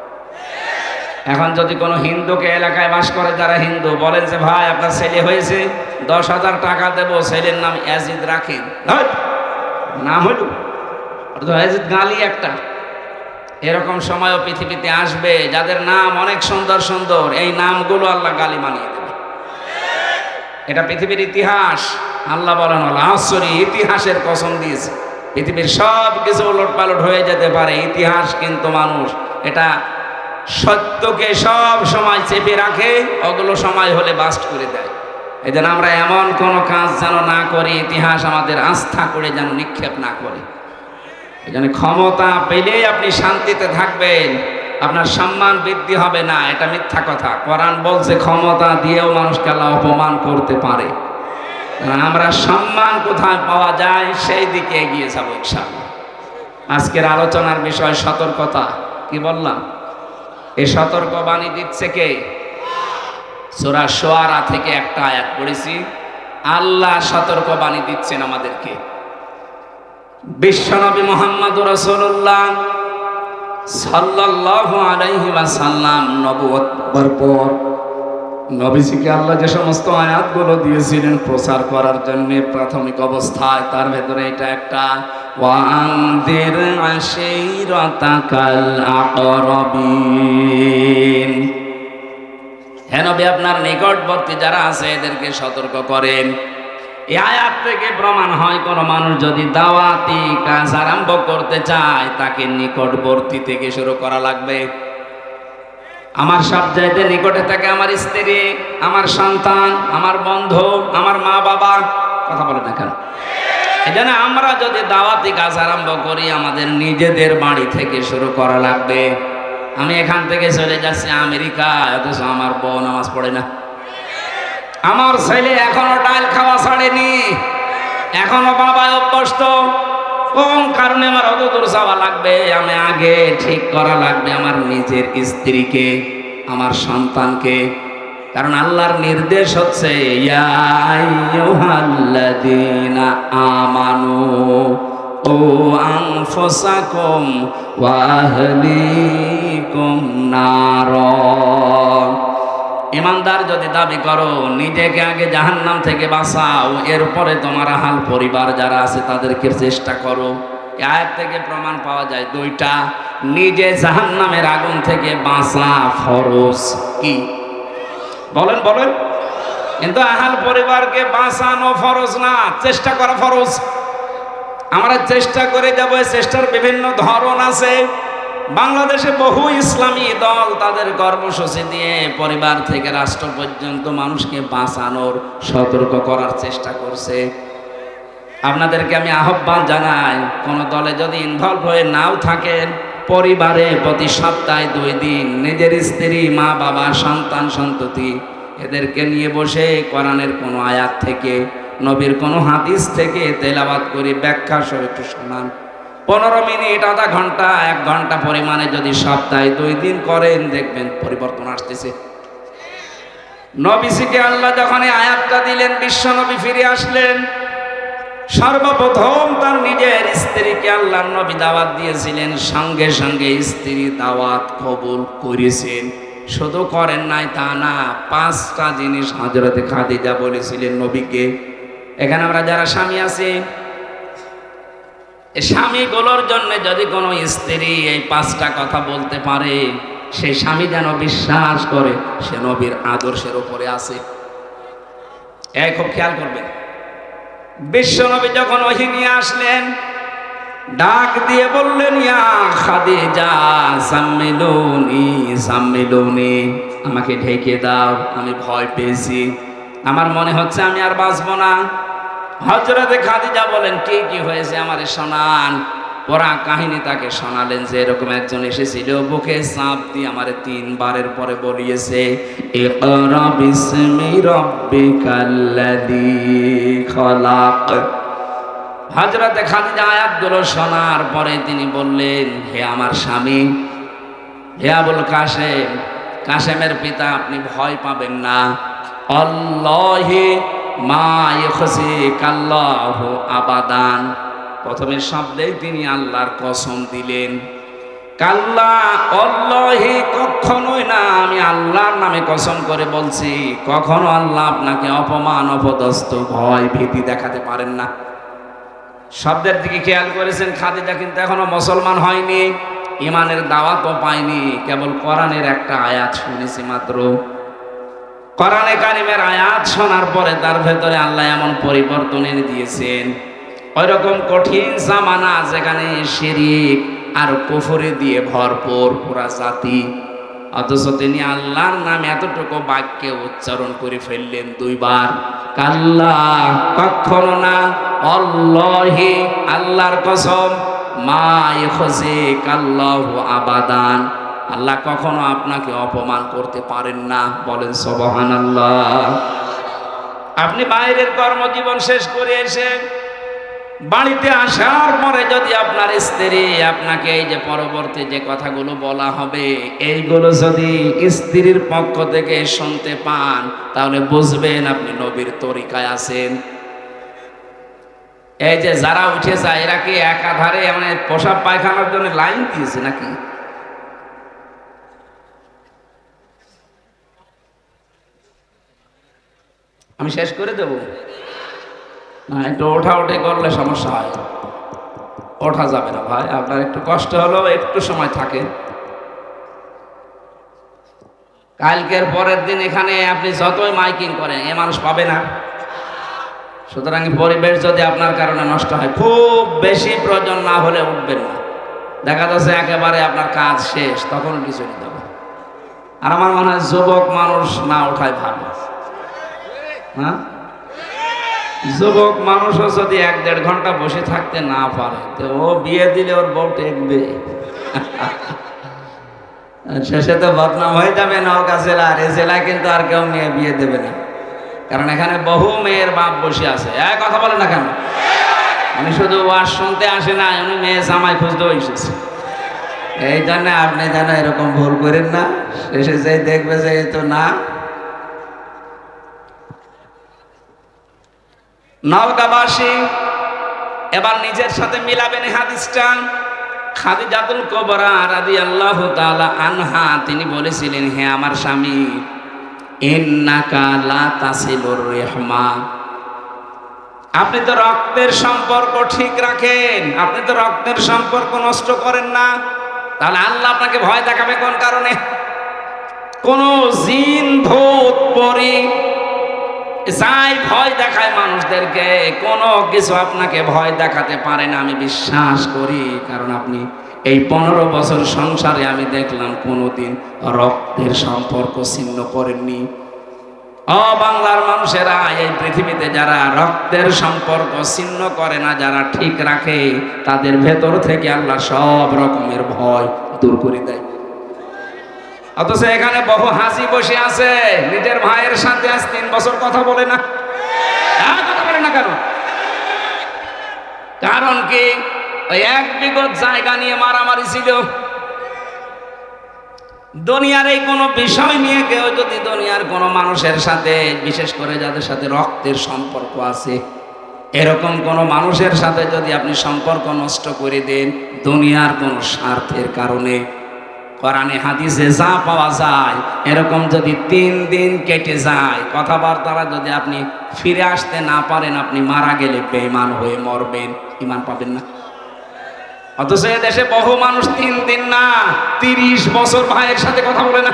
এখন যদি কোনো হিন্দুকে এলাকায় বাস করে, যারা হিন্দু বলেন যে ভাই আপনার ছেলে হয়েছে 10,000 টাকা দেবো, ছেলের নাম অ্যাসিড রাখেন, নাম হইল অ্যাসিড গালি একটা। এরকম সময়ও পৃথিবীতে আসবে যাদের নাম অনেক সুন্দর সুন্দর, এই নামগুলো আল্লাহ গালি মানিয়ে দেবে। এটা পৃথিবীর ইতিহাস। আল্লাহ বলেন আসরি, ইতিহাসের কসম দিয়েছে। পৃথিবীর সব কিছু উলট পালট হয়ে যেতে পারে, ইতিহাস কিন্তু মানুষ এটা সত্যকে সব সময় চেপে রাখে, ওগুলো সময় হলে বাস্ট করে দেয়। এই জন্য আমরা এমন কোনো কাজ যেন না করি, ইতিহাস আমাদের আস্থা করে যেন নিক্ষেপ না করে। এই জন্য ক্ষমতা পেলেই আপনি শান্তিতে থাকবেন, আপনার সম্মান বৃদ্ধি হবে না, এটা মিথ্যা কথা। কোরআন বলছে ক্ষমতা দিয়েও মানুষকে আল্লাহ অপমান করতে পারে। আমরা সম্মান কোথায় পাওয়া যায় সেই দিকে এগিয়ে যাবো ইনশাআল্লাহ। আজকের আলোচনার বিষয় সতর্কতা। কি বললাম? এই সতর্ক বাণী দিচ্ছে কে? সূরা শুআরা থেকে একটা আয়াত পড়েছি, আল্লাহ সতর্ক বাণী দিচ্ছেন আমাদেরকে। বিশ্বনবী মুহাম্মদুর রাসূলুল্লাহ সাল্লাল্লাহু আলাইহি ওয়াসাল্লাম নবুয়ত পাওয়ার পর নবীজিকে আল্লাহ যে সমস্ত আয়াতগুলো দিয়েছিলেন প্রচার করার জন্য প্রাথমিক অবস্থায়, তার ভেতরে এটা একটা, ওয়ানদির আশীরাতাকাল আকরাবিন, হে নবী আপনার নিকটবর্তী যারা আছে এদেরকে সতর্ক করেন। এই আয়াত থেকে প্রমাণ হয় কোন মানুষ যদি দাওয়াতি কাজ আরম্ভ করতে চায় তাকে নিকটবর্তী থেকে শুরু করা লাগবে। আমার সবচাইতে নিকটে থাকে আমার স্ত্রী, আমার সন্তান, আমার বন্ধু, আমার মা বাবা। কথা বলে না কেন? এজন্য আমরা যদি দাওয়াতি কাজ আরম্ভ করি আমাদের নিজেদের বাড়ি থেকে শুরু করা লাগবে। আমি এখান থেকে চলে যাচ্ছি আমেরিকা, অথচ আমার বউ নামাজ পড়ে না, আমার ছেলে এখনো ডাল খাওয়া ছাড়েনি, এখনো বাবা অভ্যস্ত। কোন কারণে আমার অত দূর যাওয়া লাগবে? আমি আগে ঠিক করা লাগবে আমার নিজের স্ত্রীকে, আমার সন্তানকে। কারণ আল্লাহর নির্দেশ হচ্ছে ইয়া আইয়ুহাল্লাযীনা আমানু ও আনফুসাকুম ওয়া আহলিকুম নার। ইমানদার যদি দাবি করো নিজেকে আগে জাহান্নাম থেকে বাঁচাও, এরপরে তোমার আহাল পরিবার যারা আছে তাদেরকে চেষ্টা করো। এই আয়াত থেকে প্রমাণ পাওয়া যায় দুইটা, নিজে জাহান্নামের আগুন থেকে বাঁচা ফরজ। কি বলেন বলেন? কিন্তু আহাল পরিবারকে বাঁচানো ফরজ না, চেষ্টা করা ফরজ। আমরা চেষ্টা করে যাব, চেষ্টার বিভিন্ন ধরন আছে। বাংলাদেশে বহু ইসলামী দল তাদের কর্মসূচি দিয়ে পরিবার থেকে রাষ্ট্র পর্যন্ত মানুষকে বাঁচানোর, সতর্ক করার চেষ্টা করছে। আপনাদেরকে আমি আহ্বান জানাই, কোন দলে যদি ইনভলভ হয়ে নাও থাকেন, পরিবারে প্রতি সপ্তাহে 2 দিন নিজের স্ত্রী, মা বাবা, সন্তান সন্ততি এদেরকে নিয়ে বসে কোরআনের কোনো আয়াত থেকে, নবীর কোনো হাদিস থেকে তেলাওয়াত করে ব্যাখ্যা সহ একটু শোনান। 15 মিনিট, আধা ঘন্টা, 1 ঘন্টা পরিমাণে যদি সপ্তাহে 2 দিন করেন দেখবেন পরিবর্তন আসতেছে। নবীজিকে আল্লাহ যখন এই আয়াতটা দিলেন, বিশ্ব নবী ফিরে আসলেন, সর্বপ্রথম তার নিজের স্ত্রীকে আল্লাহর নবী দাওয়াত দিয়েছিলেন, সঙ্গে সঙ্গে স্ত্রী দাওয়াত কবুল করেছেন। শুধু করেন নাই তা না, 5টা জিনিস হযরতে খাদিজা বলেছিলেন নবীকে। এখানে আমরা যারা স্বামী আছি, স্বামীগুলোর জন্য যদি কোনো স্ত্রী এই 5টা কথা বলতে পারে, সেই স্বামী যেন বিশ্বাস করে সে নবীর আদর্শের উপরে আছে। খুব খেয়াল করবেন, বিশ্ব নবী যখন ওহী নিয়ে আসলেন, ডাক দিয়ে বললেন, ইয়া খাদিজা সাম্মিলুনি সাম্মিলুনি, আমাকে ঢেকে দাও, আমি ভয় পেয়েছি, আমার মনে হচ্ছে আমি আর বাঁচবো না। হযরতে খাদিজা বলেন, কি কি হয়েছে আমারে শোনান। ওরা কাহিনী তাকে শোনালেন যে এরকম একজন এসেছিল, বুকে চাপ দিয়ে আমারে 3 বারের পরে বলিয়েছে, ইকরা বিসমি রাব্বিকাল্লাযী খালাক। হযরতে খাদিজা আয়াতগুলো শোনার পরে তিনি বললেন, হে আমার স্বামী, হে আবুল কাসেম, কাসেমের পিতা, আপনি ভয় পাবেন না। আল্লাহি মা ইখসিকাল্লাহু আবাদান। প্রথমের শব্দেই তিনি আল্লাহর কসম দিলেন। কাল্লা আল্লাহি, কখনোই না, আমি আল্লাহর নামে কসম করে বলছি, কখনো আল্লাহ আপনাকে অপমান, অপদস্থ, ভয়, ভীতি দেখাতে পারেন না। শব্দের দিকে খেয়াল করেছেন, খাদিজা কিন্তু এখনো মুসলমান হয়নি, ইমানের দাওয়াতও পায়নি, কেবল কোরআনের একটা আয়াত শুনেছি মাত্র। কোরআনে কারিমের আয়াত শোনার পরে তার ভেতরে আল্লাহ এমন পরিবর্তন এনে দিয়েছেন, ওইরকম কঠিন জামানা যেখানে শিরিক আর কুফরি দিয়ে ভরপুর পুরা জাতি, অথচ তিনি আল্লাহর নাম এতটুকু বাক্যে উচ্চারণ করে ফেললেন 2 বার। কাল্লা, কখনো না, আল্লাহি, আল্লাহর কসম, মা ইখসিকাল্লাহু আবাদান, আল্লাহ কখনো আপনাকে অপমান করতে পারেন না। বলেন সুবহানাল্লাহ। আপনি বাইরের কর্মজীবন শেষ করে এসে বাড়িতে আসার পরে যদি আপনার স্ত্রী আপনাকে এই যে পরবর্তী যে কথাগুলো বলা হবে, এইগুলো যদি স্ত্রীর পক্ষ থেকে শুনতে পান, তাহলে বুঝবেন আপনি নবীর তরিকায় আছেন। এই যে যারা উঠে যায় এরা কি একাধারে মানে পোশাক পায়খানার জন্য লাইন দিয়েছে নাকি? আমি শেষ করে দেব না, একটু ওঠাউঠি করলে সমস্যা হয়। ওঠা যাবে না ভাই, আপনার একটু কষ্ট হলেও একটু সময় থাকে। কালকের পরের দিন এখানে আপনি যতই মাইকিং করেন এ মানুষ পাবে না। সুতরাং পরিবেশ যদি আপনার কারণে নষ্ট হয়, খুব বেশি প্রয়োজন না হলে উঠবেন না। দেখা যাচ্ছে একেবারে আপনার কাজ শেষ, তখন উঠে চলে যাবে। আর আমার মনে হয় যুবক মানুষ না ওঠায় ভালো। হ্যাঁ, যুবক মানুষও যদি 1-1.5 ঘন্টা বসে থাকতে না পারে তো ও বিয়ে দিলে ওর বউ টেকবে। শেষে তো বদনাম হয়ে যাবে নওগাঁ জেলা, আর এই জেলায় কিন্তু আর কেউ মেয়ে বিয়ে দেবে না, কারণ এখানে বহু মেয়ের বাপ বসে আছে। এক কথা বলে না কেন? উনি শুধু ওয়াজ শুনতে আসে না, উনি মেয়ে জামাই খুঁজতেও এসেছে। এই জন্য আপনি যেন এরকম ভুল করেন না, শেষে যে দেখবে যে তো না। নওগাঁবাসী এবার নিজের সাথে মিলাবেন হাদিসটা। খাদিজাতুল কুবরা রাদিয়াল্লাহু তাআলা আনহা তিনি বলেছিলেন, হে আমার স্বামী, ইন্নাকা লা তাসিলুর রাহমা, আপনি তো রক্তের সম্পর্ক ঠিক রাখেন, আপনি তো রক্তের সম্পর্ক নষ্ট করেন না। তাহলে আল্লাহ আপনাকে ভয় দেখাবে কোন কারণে? কোন জিন ভূত পরী যাই ভয় দেখায় মানুষদেরকে, কোনো কিছু আপনাকে ভয় দেখাতে পারে না আমি বিশ্বাস করি। কারণ আপনি এই 15 বছর সংসারে আমি দেখলাম কোনোদিন রক্তের সম্পর্ক ছিন্ন করেননি। বাংলার মানুষেরা, এই পৃথিবীতে যারা রক্তের সম্পর্ক ছিন্ন করে না, যারা ঠিক রাখে, তাদের ভেতর থেকে আল্লাহ সব রকমের ভয় দূর করে দেয়। অথচ এখানে বহু হাসি বসে আছে, নিজের ভাইয়ের সাথে আজ 3 বছর কথা বলে না। কথা বলে না কেন? কারণ কি? ওই 1 বিঘত জায়গা নিয়ে মারামারি ছিল। দুনিয়ার এই কোনো বিষয় নিয়ে কেউ যদি দুনিয়ার কোনো মানুষের সাথে, বিশেষ করে যাদের সাথে রক্তের সম্পর্ক আছে, এরকম কোনো মানুষের সাথে যদি আপনি সম্পর্ক নষ্ট করে দেন দুনিয়ার কোনো স্বার্থের কারণে, কোরআনে হাদিসে যা পাওয়া যায়, এরকম যদি 3 দিন কেটে যায়, কথাবার্তারা যদি আপনি ফিরে আসতে না পারেন, আপনি মারা গেলে বেঈমান হয়ে মরবেন, ঈমান পাবেন না। অথচ এ দেশে বহু মানুষ 3 দিন না 30 বছর ভাইয়ের সাথে কথা বলে না।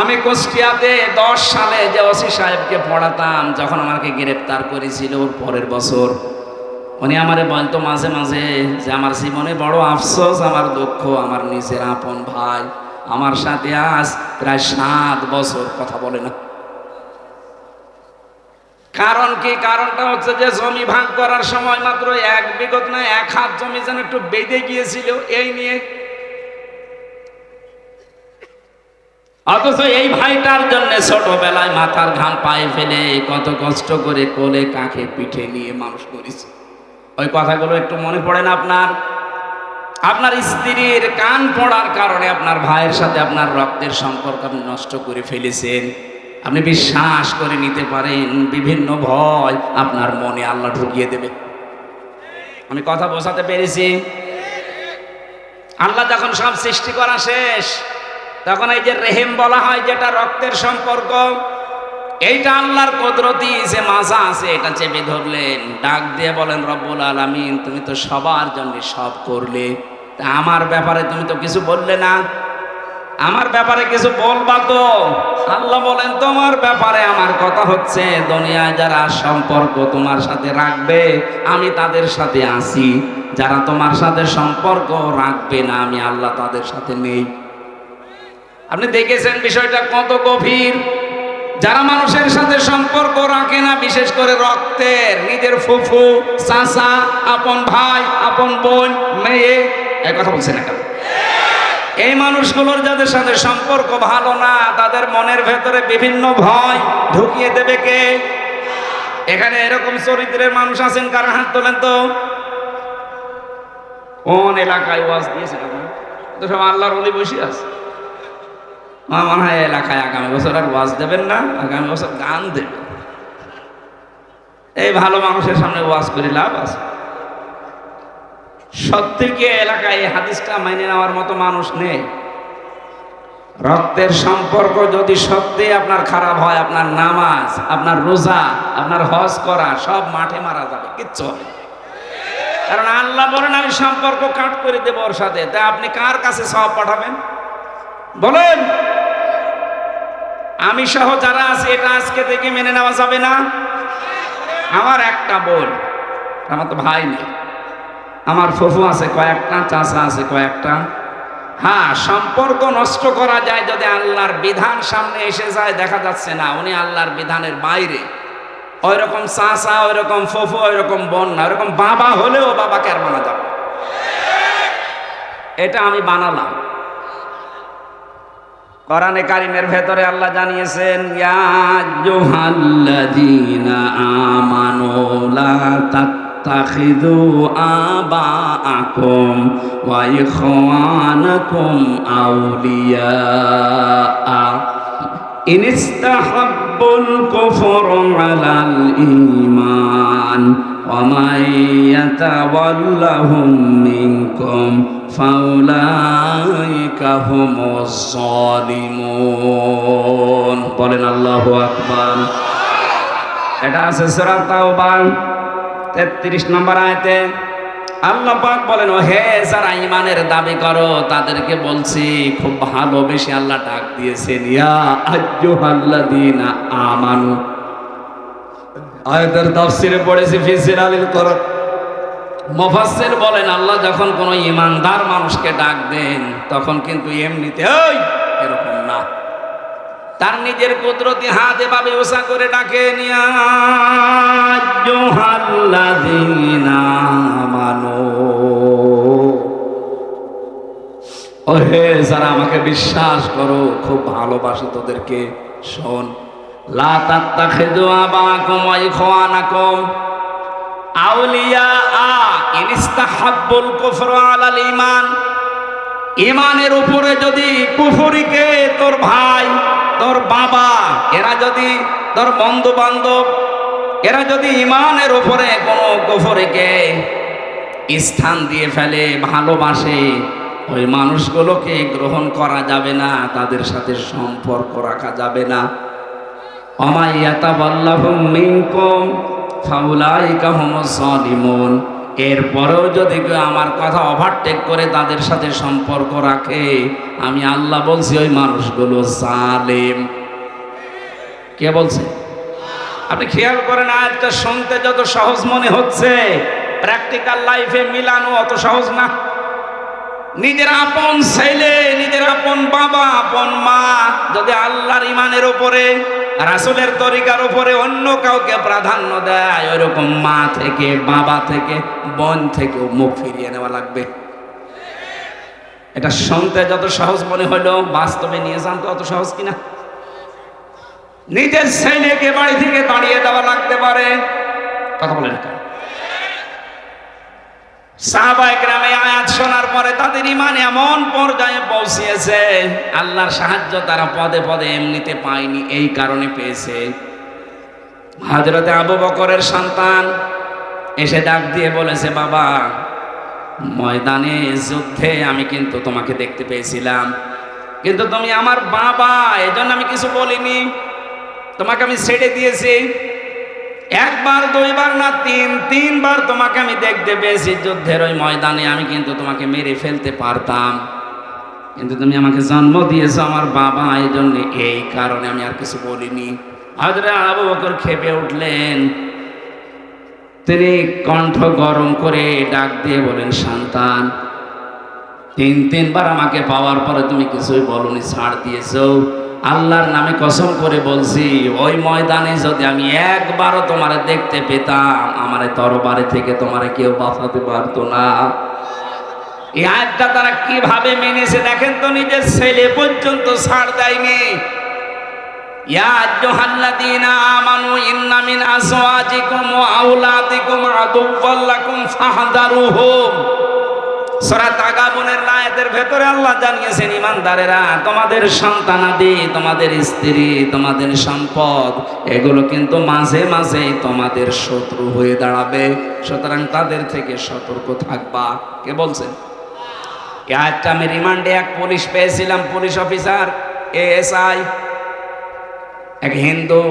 আমি কুষ্টিয়াতে 10 সালে যে ওসি সাহেবকে পড়াতাম, যখন আমাকে গ্রেফতার করেছিল ওর পরের বছর, উনি আমারে বলতো মাঝে মাঝে যে আমার জীবনে বড় আফসোস, আমার দুঃখ, আমার নিজের আপন ভাই আমার সাথে আজ প্রায় 7 বছর কথা বলে না। কারণ কি? কারণটা হচ্ছে যে জমি ভাগ করার সময় মাত্র 1 বিঘত না 1 হাত জমি যেন একটু বেঁধে গিয়েছিল এই নিয়ে। অথচ এই ভাইটার জন্য ছোটবেলায় মাথার ঘাম পায়ে ফেলে কত কষ্ট করে কোলে কাঁখে পিঠে নিয়ে মানুষ করেছে। ওই কথাগুলো একটু মনে পড়ে না আপনার? আপনার স্ত্রীর কান পড়ার কারণে আপনার ভাইয়ের সাথে আপনার রক্তের সম্পর্ক আপনি নষ্ট করে ফেলেছেন। আপনি বিশ্বাস করে নিতে পারেন, বিভিন্ন ভয় আপনার মনে আল্লাহ ঢুকিয়ে দেবে। আমি কথা বোঝাতে পেরেছি? আল্লাহ যখন সব সৃষ্টি করা শেষ, তখন এই যে রেহেম বলা হয়, যেটা রক্তের সম্পর্ক, এইটা আল্লাহর কুদরতি যে মাজা আছে এটা চেপে ধরলেন, ডাক দিয়ে বলেন, রব্বুল আলামিন তুমি তো সবার জন্য সব করলে, তা আমার ব্যাপারে তুমি তো কিছু বললে না, আমার ব্যাপারে কিছু বলবা তো? আল্লাহ বলেন, তোমার ব্যাপারে আমার কথা হচ্ছে, দুনিয়ায় যারা সম্পর্ক তোমার সাথে রাখবে আমি তাদের সাথে আছি, যারা তোমার সাথে সম্পর্ক রাখবে না আমি আল্লাহ তাদের সাথে নেই। আপনি দেখেছেন বিষয়টা কত গভীর। যারা মানুষের সাথে সম্পর্ক রাখে না, বিশেষ করে রক্তের, নিজের ফুফু, চাচা, আপন ভাই, আপন বোন, মেয়ে, এই কথা বলছে না কেন? এই মানুষগুলোর যাদের সাথে সম্পর্ক ভালো না, তাদের মনের ভেতরে বিভিন্ন ভয় ঢুকিয়ে দেবে কে? এখানে এরকম চরিত্রের মানুষ আছেন? কারা হাত তোলেন তো? কোন এলাকায় ওয়াজ দিয়েছেন আপনারা? তো সব আল্লাহর ওলি বসে আছে। আমার মনে হয় এলাকায় আগামী বছর আর ওয়াজ দেবেন না, আগামী বছর গান দেবেন। এই ভালো মানুষের সামনে ওয়াজ করে লাভ আছে? সত্যি কি এলাকায় এই হাদিসটা মেনে নেওয়ার মতো মানুষ নেই? রক্তের সম্পর্ক যদি সত্যি আপনার খারাপ হয়, আপনার নামাজ, আপনার রোজা, আপনার হজ করা সব মাঠে মারা যাবে, কিচ্ছু হবে না। কারণ আল্লাহ বলেন আমি সম্পর্ক কাট করে দেব ওর সাথে। তা আপনি কার কাছে সওয়াব পাঠাবেন বলেন? আমি সহ যারা আছে এটা আজকে থেকে মেনে নেওয়া যাবে না। আমার একটা বোন, আমার তো ভাই নেই, আমার ফুফু আছে কয়েকটা, চাচা আছে কয়েকটা। হ্যাঁ, সম্পর্ক নষ্ট করা যায় যদি আল্লাহর বিধান সামনে এসে যায়। দেখা যাচ্ছে না উনি আল্লাহর বিধানের বাইরে, ওই রকম চাচা, ওই রকম ফুফু, ওই রকম বোন না, ওই রকম বাবা হলেও বাবাকে আর মানা যাবে। এটা আমি বানালাম। কোরআনে কারিমের ভেতরে আল্লাহ জানিয়েছেন, ইয়া আইয়ুহাল্লাযীনা আমানু লা তাত্তাখিযু আবাআকুম ওয়া ইখওয়ানাকুম আউলিয়া ইন ইসতাহাব্বুল কুফরা আলাল ঈমান ওয়া মান ইয়াতাওয়াল্লাহুম মিনকুম ফাউলাইকা হুমুজ জালিমুন। বলেন আল্লাহু আকবার। এটা আছে সূরা তাওবা 33 নম্বর আয়াতে। আল্লাহ পাক বলেন, ও হে যারা ঈমানের দাবি করো তাদেরকে বলছি, খুব ভালোবেসে আল্লাহ ডাক দিয়েছেন, ইয়া আইয়ুহাল্লাযীনা আমানু। আয়াতের তাফসীরে পড়েছি ফি সিরালিল কোরআন। মুফাসসির বলেন আল্লাহ যখন কোনো ঈমানদার মানুষকে ডাক দেন তখন কিন্তু এমনিতে ওই এরকম না, তার নিজের কুদরতি হাত এভাবে উঁচা করে ডাকেন, ইয়া আইয়ুহাল্লাযীনা আমানু। ও হে যারা আমাকে বিশ্বাস করো, খুব ভালোবাসি তোদেরকে, শোন, লা তাত্তাখিযু আবাআকুম ওয়া ইখওয়ানাকুম আউলিয়া ইন ইসতাহাব্বুল কুফরা আলাল ঈমান। ঈমানের উপরে যদি কুফরিকে, তোর ভাই, তোর বাবা, এরা যদি, তোর বন্ধু বান্ধব, এরা যদি ঈমানের উপরে কোনো কুফরিকে স্থান দিয়ে ফেলে, ভালোবাসে, ওই মানুষগুলোকে গ্রহণ করা যাবে না, তাদের সাথে সম্পর্ক রাখা যাবে না। ওয়া মান ইয়াতাওয়াল্লাহুম মিনকুম ফাউলাইকা হুমুজ জালিমুন। এরপরেও যদি কেউ আমার কথা ওভারটেক করে তাদের সাথে সম্পর্ক রাখে, আমি আল্লাহ বলছি ওই মানুষগুলো জালেম। কে বলছে? আপনি খেয়াল করেন, আয়াতটা শুনতে যত সহজ মনে হচ্ছে, প্র্যাকটিক্যাল লাইফে মিলানো অত সহজ না। নিজের আপন ছেলে, নিজের আপন বাবা, আপন মা যদি আল্লাহর ঈমানের উপরে, রাসূলের তরিকার উপরে অন্য কাউকে প্রাধান্য দেয়, ওইরকম মা থেকে, বাবা থেকে, বোন থেকেও মুখ ফিরিয়ে নেওয়া লাগবে। এটা শুনতে যত সহজ মনে হলো, বাস্তবে নিয়ে যান তো অত সহজ কিনা। নিজের ছেলেকে বাড়ি থেকে তাড়িয়ে দেওয়া লাগতে পারে। কথা বলেন কেন? সাহাবায়ে কেরাম এই আয়াত শোনার পরে তাদের ঈমান এমন পর্যায়ে পৌঁছেছে, আল্লাহর সাহায্য তারা পদে পদে এমনিতে পায়নি, এই কারণে পেয়েছে। হযরতে আবু বকরের সন্তান এসে ডাক দিয়ে বলেছে, বাবা, ময়দানে যুদ্ধে আমি কিন্তু তোমাকে দেখতে পেয়েছিলাম, কিন্তু তুমি আমার বাবা, এজন্য আমি কিছু বলিনি, তোমাকে আমি ছেড়ে দিয়েছি। একবার, দুইবার না, তিনবার তোমাকে আমি দেখতে পেয়েছি যুদ্ধের ওই ময়দানে। আমি কিন্তু তোমাকে মেরে ফেলতে পারতাম, কিন্তু তুমি আমাকে জন্ম দিয়েছো আমার বাবা, এই জন্য, এই কারণে আমি আর কিছু বলিনি। হযরত আবু বকর ক্ষেপে উঠলেন। তিনি কণ্ঠ গরম করে ডাক দিয়ে বলেন, সন্তান, তিনবার আমাকে পাওয়ার পরে তুমি কিছুই বলনি, ছাড় দিয়েছো। আল্লাহর নামে কসম করে বলছি, ওই ময়দানে যদি আমি একবারও তোমারে দেখতে পেতাম, আমারে তরবারি থেকে তোমারে কেউ বাঁচাতে পারতো না। এই আয়াতটা তারা কিভাবে মেনেছে দেখেন তো, নিজের ছেলে পর্যন্ত ছাড় দেয়নি। ইয়া আইয়ুহাল্লাযীনা আমানু ইন্না মিন আজওয়াজিকুম ওয়া আওলাদিকুম আদুওয়াল লাকুম ফাহদারুহুম। সূরা তাগাবুনের আয়াতের ভেতরে আল্লাহ জানিয়েছেন, ইমানদারেরা তোমাদের সন্তানাদি, তোমাদের স্ত্রী, তোমাদের সম্পদ এগুলো কিন্তু মাঝে মাঝে তোমাদের শত্রু হয়ে দাঁড়াবে, সুতরাং তাদের থেকে সতর্ক থাকবা। কে বলছেন? এই আয়াতটা আমি রিমান্ডে এক পুলিশ পেয়েছিলাম, পুলিশ অফিসার এএসআই, এক হিন্দু।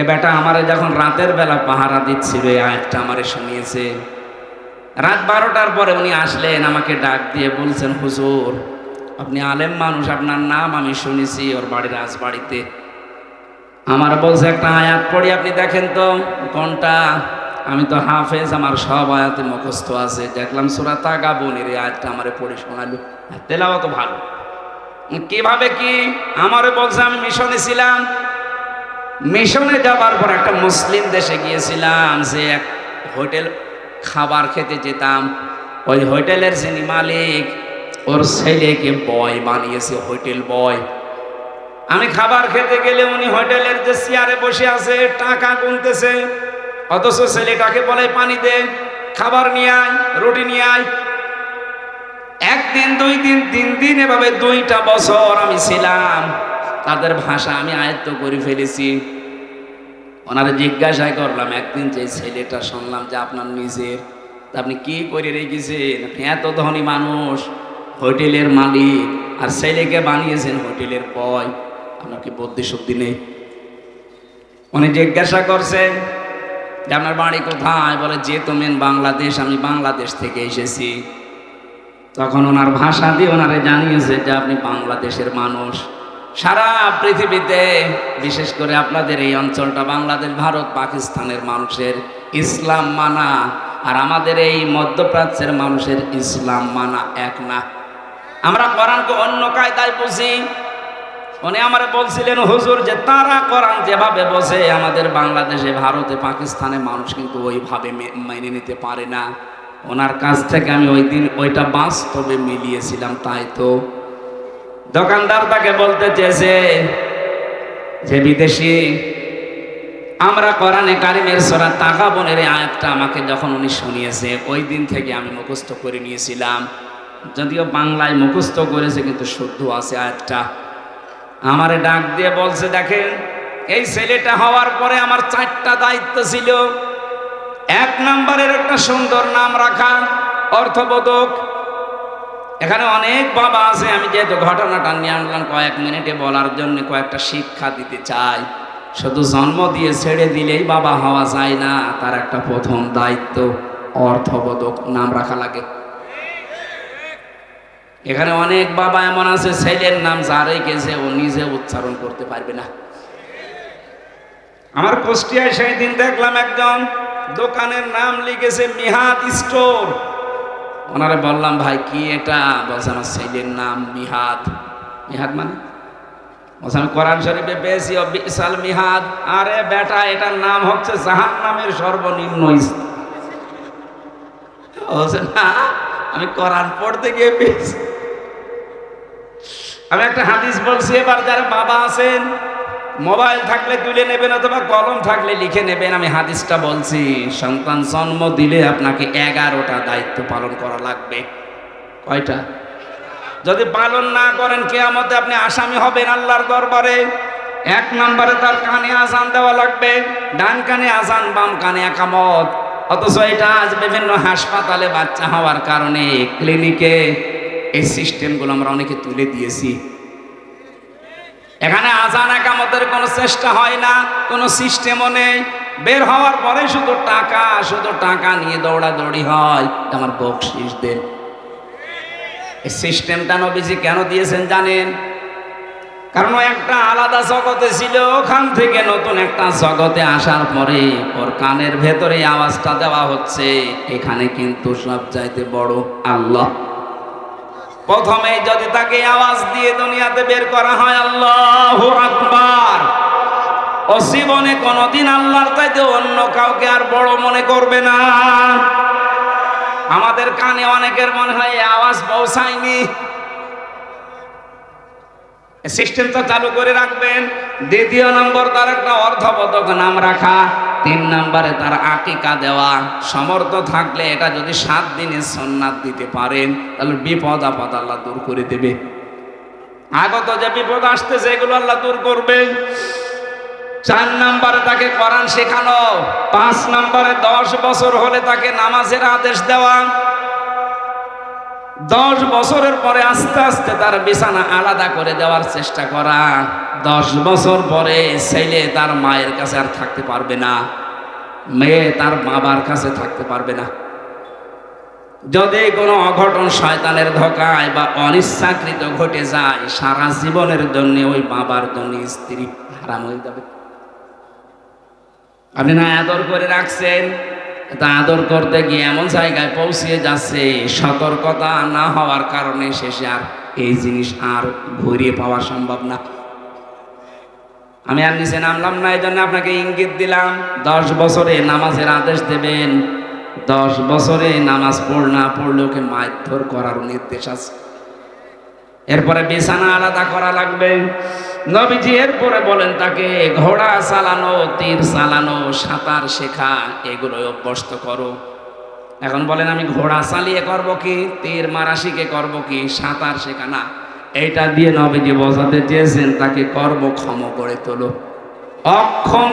এ বেটা আমারে যখন রাতের বেলা পাহারা দিচ্ছিল এই আয়াতটা আমারে শুনিয়েছে। রাত 12টার পরে উনি আসলেন, আমাকে ডাক দিয়ে বলছেন, হুজুর আপনি আলেম মানুষ, আপনার নাম আমি শুনেছি, ওর বাড়ির রাজবাড়িতে। আমার বলছে একটা আয়াত পড়ি, আপনি দেখেন তো কোনটা। আমি তো হাফেজ, আমার সব আয়াতে মুখস্থ আছে। দেখলাম সূরা তাগাবুনের এই আয়াতটা আমারে পড়ে শোনালো, তেলাওয়াত ভালো। কিভাবে কি আমারে বলছে, আমি মিশনে ছিলাম, মিশনে যাবার পর একটা মুসলিম দেশে গিয়েছিলাম, যে এক হোটেল খাবার খেতে যেতাম, ওই হোটেলের যিনি মালিক ওর ছেলেকে বয় বানিয়েছে, হোটেল বয়। আমি খাবার খেতে গেলে উনি হোটেলের যে চেয়ারে বসে আছে টাকা গুনতেছে, অথচ ছেলেটাকে বলে পানি দে, খাবার নিয়ে আয়, রুটি নিয়ে আয়। একদিন, 2 দিন, 3 দিন, এভাবে 2টা বছর আমি ছিলাম। তাদের ভাষা আমি আয়ত্ত করে ফেলেছি। ওনারা জিজ্ঞাসা করলাম একদিন, যে ছেলেটা শুনলাম যে আপনার নিজের, তা আপনি কি করে রেখেছেন? আপনি এত ধনী মানুষ, হোটেলের মালিক, আর ছেলেকে বানিয়েছেন হোটেলের বয়, আপনার কি বুদ্ধি শুদ্ধি নেই? উনি জিজ্ঞাসা করছেন যে আপনার বাড়ি কোথায়? বলে যে তুমি বাংলাদেশ, আমি বাংলাদেশ থেকে এসেছি। তখন ওনার ভাষা দিয়ে ওনারে জানিয়েছে যে আপনি বাংলাদেশের মানুষ। সারা পৃথিবীতে, বিশেষ করে আপনাদের এই অঞ্চলটা বাংলাদেশ, ভারত, পাকিস্তানের মানুষের ইসলাম মানা আর আমাদের এই মধ্যপ্রাচ্যের মানুষের ইসলাম মানা এক না। আমরা কোরআনকে অন্য কায়দায় বুঝি। উনি আমারে বলছিলেন, হুজুর যে তারা কোরআন যেভাবে বোঝে, আমাদের বাংলাদেশে, ভারতে, পাকিস্তানের মানুষ কিন্তু ওইভাবে মেনে নিতে পারে না। ওনার কাছ থেকে আমি ওই দিন ওইটা বাস্তবে মিলিয়েছিলাম। তাই তো দোকানদার তাকে বলতে চেয়েছে যে বিদেশি, আমরা কোরআনে কারিমের সূরা তাগাবুনের আয়াতটা আমাকে যখন উনি শুনিয়েছে, ওই দিন থেকে আমি মুখস্থ করে নিয়েছিলাম। যদিও বাংলায় মুখস্থ করেছে, কিন্তু শুদ্ধ আছে আয়াতটা। আমারে ডাক দিয়ে বলছে, দেখেন এই ছেলেটা হওয়ার পরে আমার 4টা দায়িত্ব ছিল। 1 নম্বরের একটা সুন্দর নাম রাখা, অর্থবোধক। এখানে অনেক বাবা আছে, আমি যেহেতু ঘটনাটা নিয়ে আনলাম কয়েক মিনিটে বলার জন্য, কয়েকটা শিক্ষা দিতে চাই। শুধু জন্ম দিয়ে ছেড়ে দিলেই বাবা হওয়া যায় না, তার একটা প্রথম দায়িত্ব অর্থবোধক নাম রাখা লাগে। এখানে অনেক বাবা এমন আছে, ছেলের নাম যারে গেছে ও নিজে উচ্চারণ করতে পারবে না। আমার কুষ্টিয়ায় সেই দিন দেখলাম একজন দোকানের নাম লিখেছে মিহাদ স্টোর। ওনারে বললাম, ভাই কি এটা? বলছে আমার ছেলের নাম মিহাদ। মিহাদ মানে? বলছে আমি কোরআন শরীফে পেয়েছি বিসাল মিহাদ। আরে বেটা, এটার নাম হচ্ছে জাহান্নামের সর্বনিম্ন স্তর। বলছে না, আমি কোরআন পড়তে গিয়ে পেয়েছি। আমি একটা হাদিস বলছি, এবার যারা বাবা আছেন মোবাইল থাকলে তুলে নেবেন, অথবা কলম থাকলে লিখে নেবেন। আমি হাদিসটা বলছি, সন্তান জন্ম দিলে আপনাকে 11টা দায়িত্ব পালন করা লাগবে। কয়টা? যদি পালন না করেন, কিয়ামতে আপনি আসামি হবেন আল্লাহর দরবারে। 1 নম্বরে তার কানে আজান দেওয়া লাগবে, ডান কানে আজান, বাম কানে একামত। অথচ এটা আজ বিভিন্ন হাসপাতালে বাচ্চা হওয়ার কারণে, ক্লিনিকে এই সিস্টেমগুলো আমরা অনেকে তুলে দিয়েছি। এখানে আজান একামতের কোনো চেষ্টা হয় না, কোনো সিস্টেমও নেই। বের হওয়ার পরে শুধু টাকা নিয়ে দৌড়াদৌড়ি হয়, আমার বকশিস দেন। এই সিস্টেমটা নবীজি কেন দিয়েছেন জানেন? কারণ ও একটা আলাদা জগতে ছিল, ওখান থেকে নতুন একটা জগতে আসার পরে ওর কানের ভেতরে আওয়াজটা দেওয়া হচ্ছে, এখানে কিন্তু সব চাইতে বড় আল্লাহ। প্রথমে যদি তাকে আওয়াজ দিয়ে দুনিয়াতে বের করা হয় আল্লাহু আকবার, ও জীবনে কোনোদিন আল্লাহর চাইতে অন্য কাউকে আর বড় মনে করবে না। আমাদের কানে অনেকের মনে হয় এই আওয়াজ পৌঁছায়নি। সিস্টেমটা চালু করে রাখবেন। 2 নম্বর, তার একটা অর্থবোধক নাম রাখা। 3 নম্বরে তার আকিকা দেওয়া। সমর্থ থাকলে এটা যদি 7 দিনে সুন্নাত দিতে পারেন তাহলে বিপদ আপদ আল্লাহ দূর করে দেবে। আগত যে বিপদ আসতেছে এগুলো আল্লাহ দূর করবে। 4 নম্বরে তাকে কোরআন শেখানো। 5 নম্বরে 10 বছর হলে তাকে নামাজের আদেশ দেওয়া। 10 বছরের পরে আস্তে আস্তে তার বিছানা আলাদা করে দেওয়ার চেষ্টা করা। 10 বছর পরে ছেলে তার মায়ের কাছে আর থাকতে পারবে না, মেয়ে তার বাবার কাছে থাকতে পারবে না। যদি কোনো অঘটন শয়তানের ধোঁকায় বা অনিচ্ছাকৃত ঘটে যায়, সারা জীবনের জন্য ওই বাবার জন্য স্ত্রী হারাম হয়ে যাবে। আপনি না আদর করে রাখছেন, তা আদর করতে গিয়ে এমন জায়গায় পৌঁছে যাচ্ছে, সতর্কতা না হওয়ার কারণে শেষে আর এই জিনিস আর ঘুরিয়ে পাওয়া সম্ভব না। আমি আর নিচে নামলাম না, এই জন্য আপনাকে ইঙ্গিত দিলাম 10 বছরে নামাজের আদেশ দেবেন। 10 বছরে নামাজ না পড়লে ওকে মারধর করার নির্দেশ আছে। এরপরে বিছানা আলাদা করা লাগবে। নবীজি এরপরে বলেন তাকে ঘোড়া চালানো, তীর চালানো, সাঁতার শেখা এগুলো অভ্যস্ত করো। এখন বলেন আমি ঘোড়া চালিয়ে করব কি, তীর মারা শিখে করব কি, সাঁতার শেখা না। এইটা দিয়ে নবীজি বোঝাতে চেয়েছেন তাকে কর্মক্ষম করে তোলো। অক্ষম